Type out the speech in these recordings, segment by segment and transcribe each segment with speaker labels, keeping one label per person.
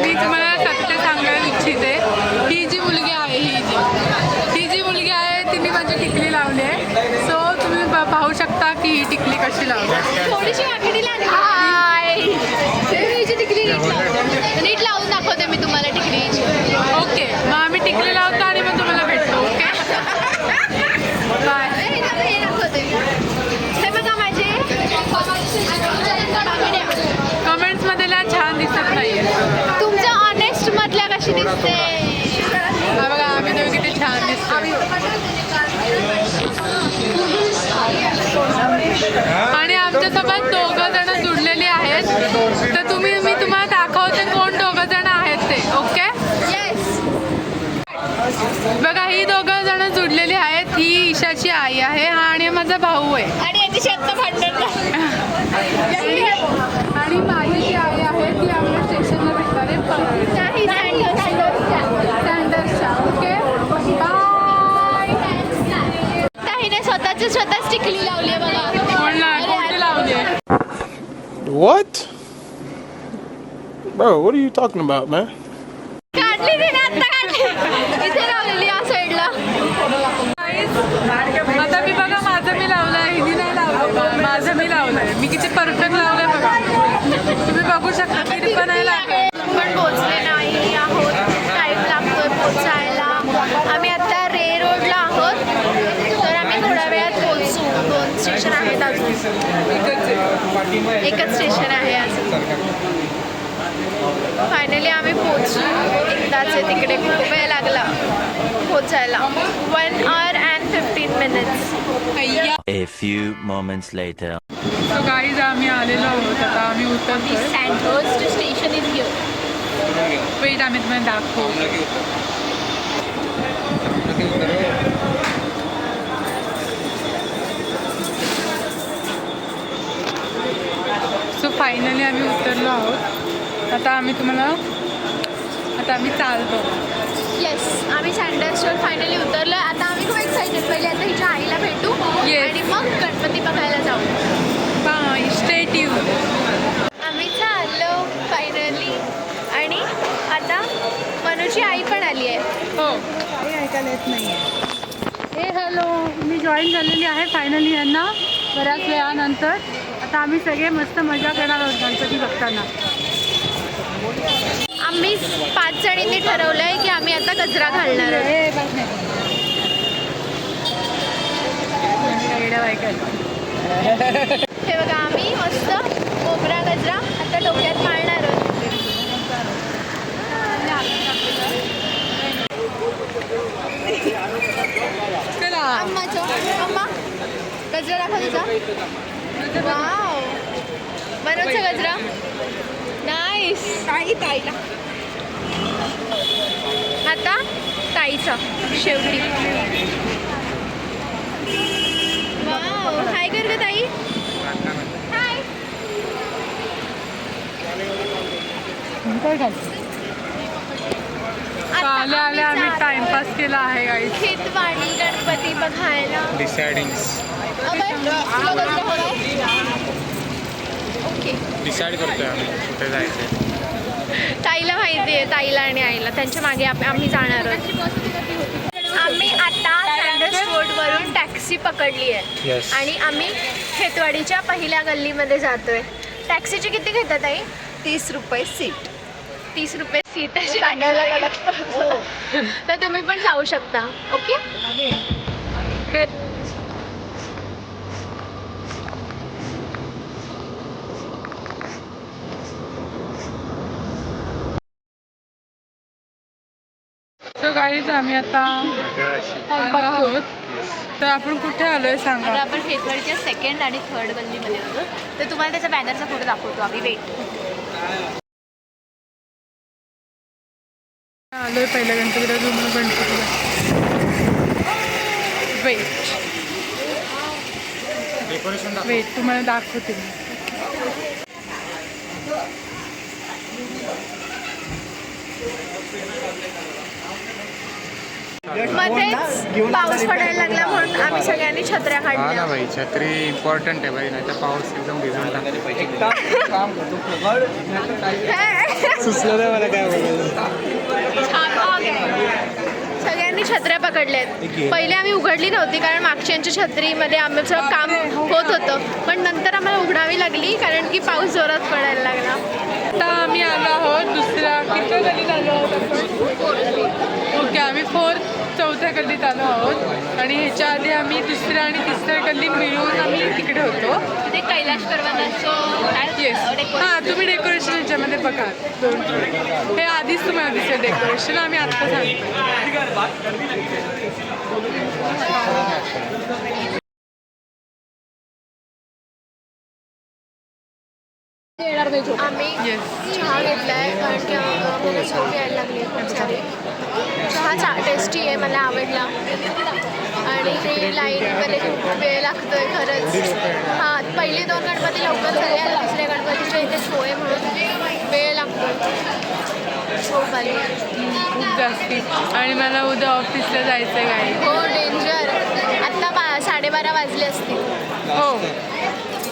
Speaker 1: मी तुम्हाला सत्य सांगायला इच्छिते. ही जी मुलगी आहे ही जी मुलगी आहे तिने माझी टिकली लावली आहे. सो तुम्ही पाहू शकता की ही टिकली कशी लावली.
Speaker 2: थोडीशी आखडी लागली. टिकली नीट लावून दाखवते मी तुम्हाला टिकलीची.
Speaker 1: ओके, मग आम्ही टिकली लावतो आणि मग तुम्हाला भेटतो. Okay bye.
Speaker 2: हे दाखवते. हे बघा माझे
Speaker 1: कमेंट्स मध्ये छान दिसत नाहीये.
Speaker 2: तुमच्या ऑनेस्ट मधल्या कशी दिसते.
Speaker 1: हा बघा आम्ही दोघे किती छान दिसतो. आणि आमच्यासोबत 2 जण जुडलेले आहेत. तर मी तुम्हाला दाखवते कोण 2 जण आहेत ते. ओके बघा ही 2 जण जुडलेली आहेत. ही ईशाची आई आहे हा आणि माझा भाऊ आहे.
Speaker 2: आणि याची शेत भांडण
Speaker 1: आणि माझी जी आई आहे ती आम्हाला स्टेशनला भेटणार आहे. Okay bye.
Speaker 2: ताईने स्वतःच टिकली लावली आहे बघा.
Speaker 1: कोणती लावली आहे.
Speaker 3: What? Bro, what are you talking about, man?
Speaker 2: काढली तिने आता काढली. इथे लावलेली या साईडला.
Speaker 1: आता मी बघा माझं मी लावलंय. हिने नाही लावलं. माझं मी लावलंय. मी किती परफेक्ट लावलंय बघा. तुम्ही बघू शकता किती पण नाही लागलं.
Speaker 2: पण पोचले नाही आहोत. टाईम लागतोय पोचायला. आम्ही आता रे रोडला आहोत. तर आम्ही थोड्या वेळात पोचू. 2 स्टेशन आहेत अजून. एकच स्टेशन आहे अजून. फायनली आम्ही पोचलो. एकदाच आहे तिकडे. खूप वेळ लागला पोचायला. 1 hour and 15 minutes.
Speaker 4: A few moments later.
Speaker 1: So guys आम्ही आलेलो आहोत. आता आम्ही उतरतोय.
Speaker 2: Sandhurst station is here.
Speaker 1: Wait आम्ही तुम्हाला दाखवू. सो फायनली आम्ही उतरलो आहोत. आता आम्ही चालतो.
Speaker 2: येस आम्ही सँडहर्स्टवर फायनली उतरलो. आता आम्ही खूप एक्साइटेड. पहिले आता हिच्या आईला भेटू आणि मग गणपती बघायला जाऊ.
Speaker 1: Bye stay tune.
Speaker 2: आम्ही चाललो फायनली. आणि आता मनूची आई पण आली आहे.
Speaker 1: हो काही ऐकायला येत नाही आहे. हे हॅलो मी जॉईन झालेली आहे फायनली यांना बऱ्याच वेळानंतर. आता आम्ही सगळे मस्त मजा करणार आहोत गणपती बघताना.
Speaker 2: आम्ही 5 जणींनी ठरवलं आहे की आम्ही आता गजरा घालणार आहोत. हे बघा आम्ही मस्त मोगरा गजरा आता डोक्यात घालणार आहोत. अम्मा गजरा दाखव तुझा. वाव बनवचा गजरा. नाईस. ताईला आता ताईचा शेवटी. वाव हाय कर ग ताई. हाय.
Speaker 1: आले आम्ही टाइमपास केला आहे गाईज.
Speaker 2: खेतवाडी गणपती बघायला. ओके
Speaker 3: डिसाईड करतोय आम्ही कुठे जायचं.
Speaker 2: ताईला माहिती आहे. ताईला आणि आईला त्यांच्या मागे आम्ही जाणार आहोत. आम्ही आता सँडहर्स्ट रोडवरून टॅक्सी पकडली आहे. आणि आम्ही खेतवाडीच्या पहिल्या गल्लीमध्ये जातोय. टॅक्सीचे किती घेतात ताई.
Speaker 5: 30 रुपये सीट.
Speaker 2: 30 रुपये सीट तर तुम्ही पण जाऊ शकता. ओके
Speaker 1: सो गाईज आम्ही आता बघतो. तर आपण कुठे आलोय सांगा.
Speaker 2: आता आपण खेतवाडीच्या 2nd आणि 3rd गल्लीमध्ये होतो. तर तुम्हाला त्याचा बॅनरचा फोटो दाखवतो आम्ही. वेट
Speaker 1: आलोय पहिल्या गणपतीला. गणपतीला वेट तुम्हाला दाखवते मी.
Speaker 2: मध्येच पाऊस पडायला लागला म्हणून आम्ही सगळ्यांनी छत्र्या
Speaker 3: हा ना
Speaker 2: काढल्या.
Speaker 3: भाई, छत्री इम्पॉर्टंट आहे भाई, नाही तर पाऊस एकदम भिजून टाकतो. सुचलं नाही मला काय बोलायचं.
Speaker 2: सगळ्यांनी छत्र्या पकडल्यात. पहिले आम्ही उघडली नव्हती कारण मागच्यांच्या छत्रीमध्ये आमचं काम होत होतं, पण नंतर आम्हाला उघडावी लागली कारण की पाऊस जोरात पडायला लागला.
Speaker 1: आता आम्ही आलो आहोत दुसऱ्या कितव्या गल्लीत आलो आहोत आपण. ओके, आम्ही चौथ्या गल्लीत आलो आहोत आणि ह्याच्या आधी आम्ही दुसऱ्या आणि तिसऱ्या गल्ली मिळून आम्ही तिकडे होतो.
Speaker 2: ते कैलाश पर्वताचं
Speaker 1: येस, हां तुम्ही डेकोरेशन ह्याच्यामध्ये बघा. हे आधीच तुम्हाला दिसेल डेकोरेशन, आम्ही आत्ता सांगतो.
Speaker 2: आम्ही
Speaker 1: येस,
Speaker 2: चहा घेतलाय कारण की आम्हाला झोप यायला लागली खूप सारी. चहा टेस्टी आहे, मला आवडला आणि ते लाईनमध्ये खूप वेळ लागतोय खरंच. हां, पहिले 2 गणपती लवकर झाले आणि दुसऱ्या गणपतीच्या इथे शो आहे म्हणून वेळ लागतो. झोप आली
Speaker 1: खूप जास्ती. आणि मला उद्या ऑफिसला जायचं आहे गाडी.
Speaker 2: हो, डेंजर. आत्ता 12:30 वाजले असतील.
Speaker 1: हो,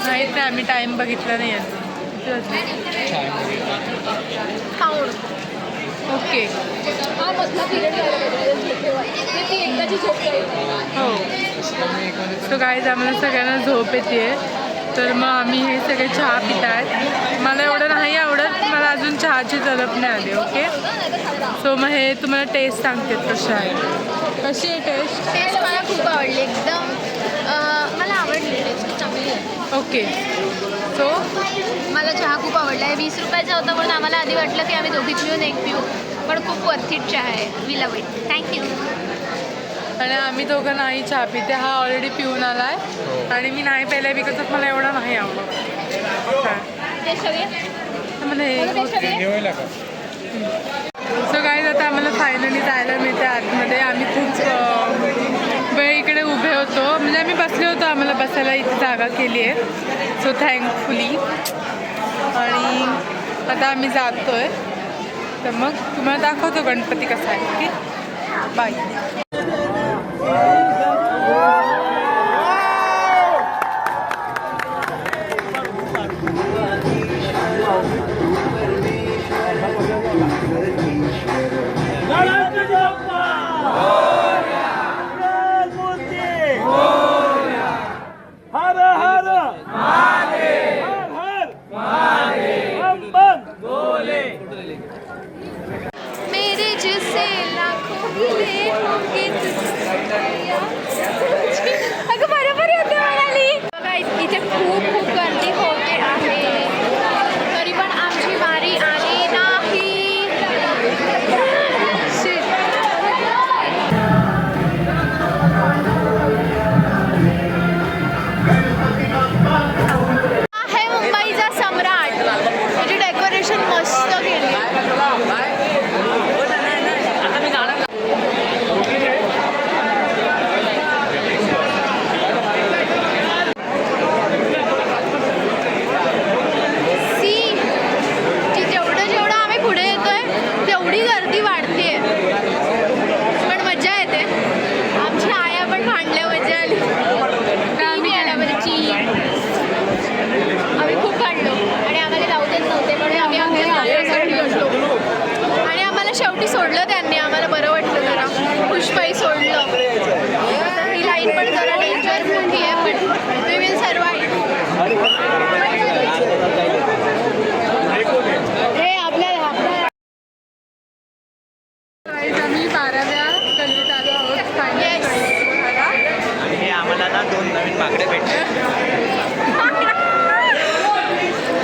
Speaker 1: माहीत नाही, आम्ही टाईम बघितला नाही अजून.
Speaker 2: पाऊण.
Speaker 1: ओके,
Speaker 2: हा मधला पिरियड ती एकदाची झोप
Speaker 1: हो. सो गाईज आम्हाला सगळ्यांना झोप येते, तर मग आम्ही हे सगळे चहा पित आहेत. मला एवढं नाही आवडत, मला अजून चहाची तलप नाही आली. ओके, सो मग हे तुम्हाला टेस्ट सांगते कशा आहे. कशी आहे टेस्ट?
Speaker 2: टेस्ट मला खूप आवडली एकदम. मला आवडली टेस्ट, चांगली आहे.
Speaker 1: ओके, सो
Speaker 2: मला चहा खूप आवडला आहे. 20 रुपयाचा होता म्हणून आम्हाला आधी वाटलं की आम्ही दोघीच मिळून एक पिऊ, पण खूप वर्थ इट चहा आहे. We love it. थँक्यू.
Speaker 1: आणि आम्ही दोघं नाही चहा पिते. हा ऑलरेडी पिऊन आला आहे आणि मी नाही प्यायला बिकॉज ऑफ मला एवढा नाही आवडत.
Speaker 2: ते सगळे
Speaker 1: मला सो गाईज आता आम्हाला फायनली जायला मिळते आतमध्ये. आम्ही खूप वेळ इकडे उभे होतो, म्हणजे आम्ही बसले होतो, आम्हाला बसायला इथे जागा केली आहे. So thankfully. आणि आता आम्ही जातो आहे, तर मग तुम्हाला दाखवतो गणपती कसा आहे. Okay, bye.
Speaker 2: मेरे जैसे लाखों मिले होंगे अगं बरोबर येते म्हणाली. बघा इथे खूप गर्दी होते आहे, तरी पण आमची वारी आली नाही. आहे मुंबईचा सम्राट. त्याची डेकोरेशन मस्त केली. जेवढं आम्ही पुढे येतोय तेवढी गर्दी वाढते, पण मजा येते. आमच्या आया पण भांडल्या, मजा आली. आम्ही खूप भांडलो आणि आम्हाला जाऊ देत नव्हते, म्हणून आम्ही आमच्या गावासाठी बसलो आणि आम्हाला शेवटी सोडलं त्यांनी. आम्हाला बरं वाटलं, जरा पुष्पाई सोडलं. ही लाईन पण जरा डेंजर मोठी आहे, पण वी विल सर्वाइव्ह.
Speaker 1: आम्ही 12व्या गल्लीत आलो आहोत.
Speaker 2: Yes.
Speaker 5: आणि हे आम्हाला ना 2 नवीन माकडे भेटले.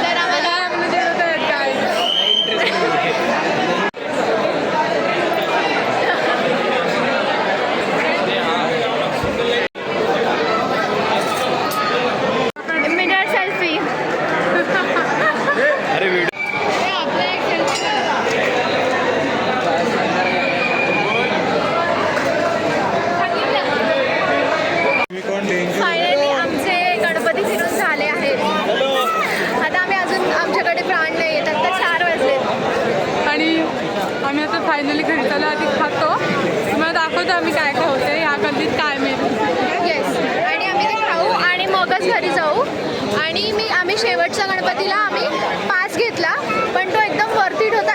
Speaker 2: तर आम्हाला मिनट सेल्फी.
Speaker 5: अरे व्हिडिओ
Speaker 2: फायनली आमचे गणपती फिरून झाले आहेत. आता आम्ही अजून आमच्याकडे प्राण नाही येत. आता 4 वाजलेत
Speaker 1: आणि आम्ही आता फायनली घरी चालू. आधी खातो, तुम्हाला दाखवतो आम्ही काय काय होते ह्या गल्लीत काय मिळतं.
Speaker 2: येस, आणि आम्ही ते खाऊ आणि मगच घरी जाऊ. आणि आम्ही शेवटच्या गणपतीला आम्ही पास घेतला, पण तो एकदम वर्थ इट होता.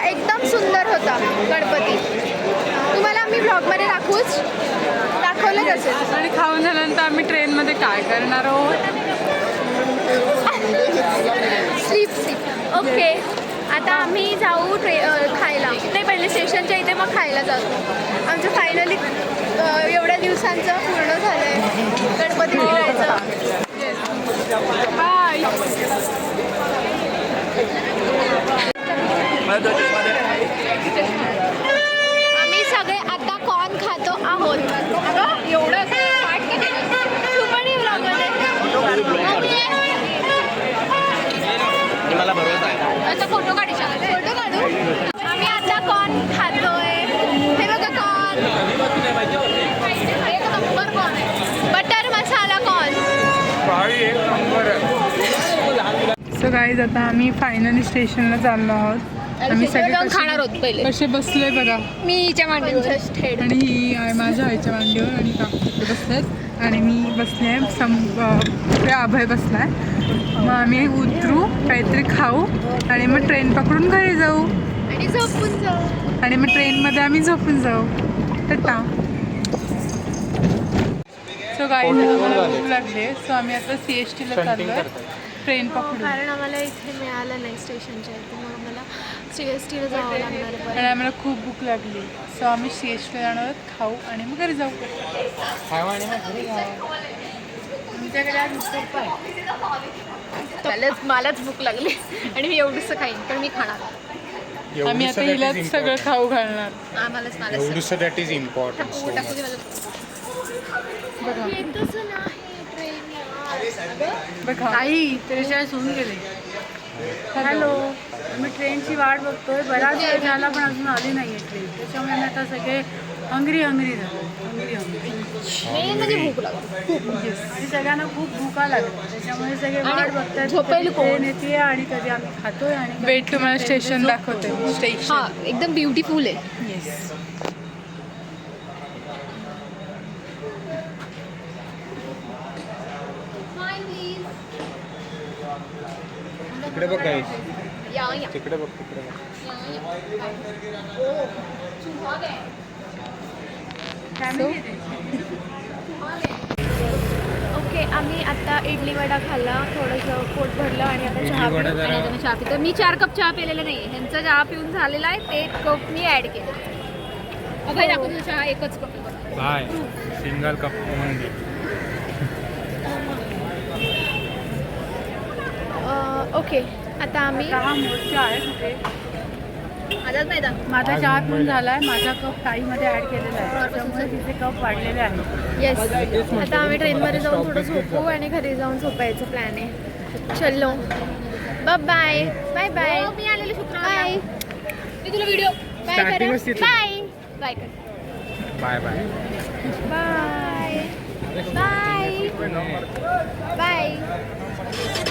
Speaker 1: आणि खाऊन झाल्यानंतर आम्ही ट्रेनमध्ये काय करणार आहोत?
Speaker 2: Sleep okay. आता आम्ही जाऊ खायला. नाही, पहिले स्टेशनच्या इथे मग खायला जातो. आमचं फायनली एवढ्या दिवसांचं पूर्ण झालं आहे गणपती जायचं.
Speaker 1: बाय.
Speaker 2: आम्ही सगळे आता कॉर्न खातो आहोत. अगं एवढं तू पण येऊ
Speaker 5: मला बरोबर आहे.
Speaker 2: आता फोटो काढू. आम्ही आता कॉर्न खातोय. हे बघा कॉर्न. एक नंबर कॉर्न आहे. बटर मसाला कॉर्न.
Speaker 1: सो गाईज आता आम्ही फायनली स्टेशनला चाललो आहोत. आम्ही सगळे
Speaker 2: खाणार आहोत पहिले.
Speaker 1: कसे बसलोय बघा.
Speaker 2: मी हिच्या मांडीवर
Speaker 1: आणि ही आहे माझ्या आईच्या मांडीवर आणि काकू तिथे बसल्यात आणि मी बसले आहे. अभय बसलाय. मग आम्ही उतरू, काहीतरी खाऊ आणि मग ट्रेन पकडून घरी जाऊ
Speaker 2: आणि झोपून जाऊ.
Speaker 1: आणि मग ट्रेनमध्ये आम्ही झोपून जाऊ. टाटा. सो गाईज मला भूक लागली आहे. सो आम्ही आता CSTला चाललो ट्रेन पकडून.
Speaker 2: कारण आम्हाला इथे मिळालं नाही स्टेशनच्या इथे, मग आम्हाला CSTला जावं लागणार आहे.
Speaker 1: आणि आम्हाला खूप भूक लागली. सो आम्ही CSTला जाणार आहोत, खाऊ आणि मग घरी जाऊ.
Speaker 2: मलाच भूक लागली आणि मी एवढंसं खाईन, पण मी खाणार.
Speaker 1: आम्ही आता हिलाच सगळं खाऊ घालणार.
Speaker 2: आम्हालाच
Speaker 3: दॅट इज इम्पॉर्टंट.
Speaker 1: बघा
Speaker 2: येतच नाही ट्रेन.
Speaker 1: बघा.
Speaker 6: आई 43 होऊन गेले. हॅलो, मी ट्रेनची वाट बघतोय. बराच वेळ झाला पण अजून आली नाही आहे ट्रेन. त्याच्यामुळे मी आता सगळे हंगरी झालो.
Speaker 2: मेन म्हणजे भूक लागली.
Speaker 6: आणि सगळ्यांना खूप भुका लागल्या. त्याच्यामुळे सगळे वाट बघतात
Speaker 2: झोपायला कोण?
Speaker 6: ट्रेन येते आणि कधी आम्ही खातोय आणि कधी
Speaker 1: वेट तुम्हाला
Speaker 6: ट्रेन
Speaker 1: स्टेशन
Speaker 6: झोपतोय.
Speaker 1: दाखवते. स्टेशन.
Speaker 2: हा, एकदम ब्युटिफुल आहे.
Speaker 1: येस.
Speaker 3: तिकडे बघ काय.
Speaker 2: या
Speaker 3: तिकडे बघ. तिकडे
Speaker 2: ओके, आम्ही आता इडली वडा खाल्ला, थोडंसं पोट भरलं आणि आता चहा
Speaker 3: इडली वडा
Speaker 2: पिऊ. आणि आता मी चहा पितो. मी 4 कप चहा पिलेला नाही. ह्यांचा चहा पिऊन झालेला आहे, ते 1 कप मी ॲड केलं. अभय दाखवतो चहा 1च cup.
Speaker 3: Bye. Single cup only.
Speaker 2: Okay, आता आम्ही
Speaker 6: हा मोर्चा आहे कुठे.
Speaker 2: आताच नाही दाखव.
Speaker 6: माझा चहा पिऊन झालाय. माझा कप टाईमध्ये ॲड केलेला आहे. त्यामुळे तिथे कप वाढलेले आहे.
Speaker 2: येस, आता आम्ही ट्रेनमध्ये जाऊन थोडं झोपू आणि घरी जाऊन झोपायचं प्लॅन आहे. चलो, बाय बाय बाय. मी आलेले बाय. मी तुला व्हिडिओ बाय
Speaker 3: Starting
Speaker 2: कर.
Speaker 3: च तिथे.
Speaker 2: बाय बाय कर.
Speaker 3: Bye bye.
Speaker 2: Bye bye bye.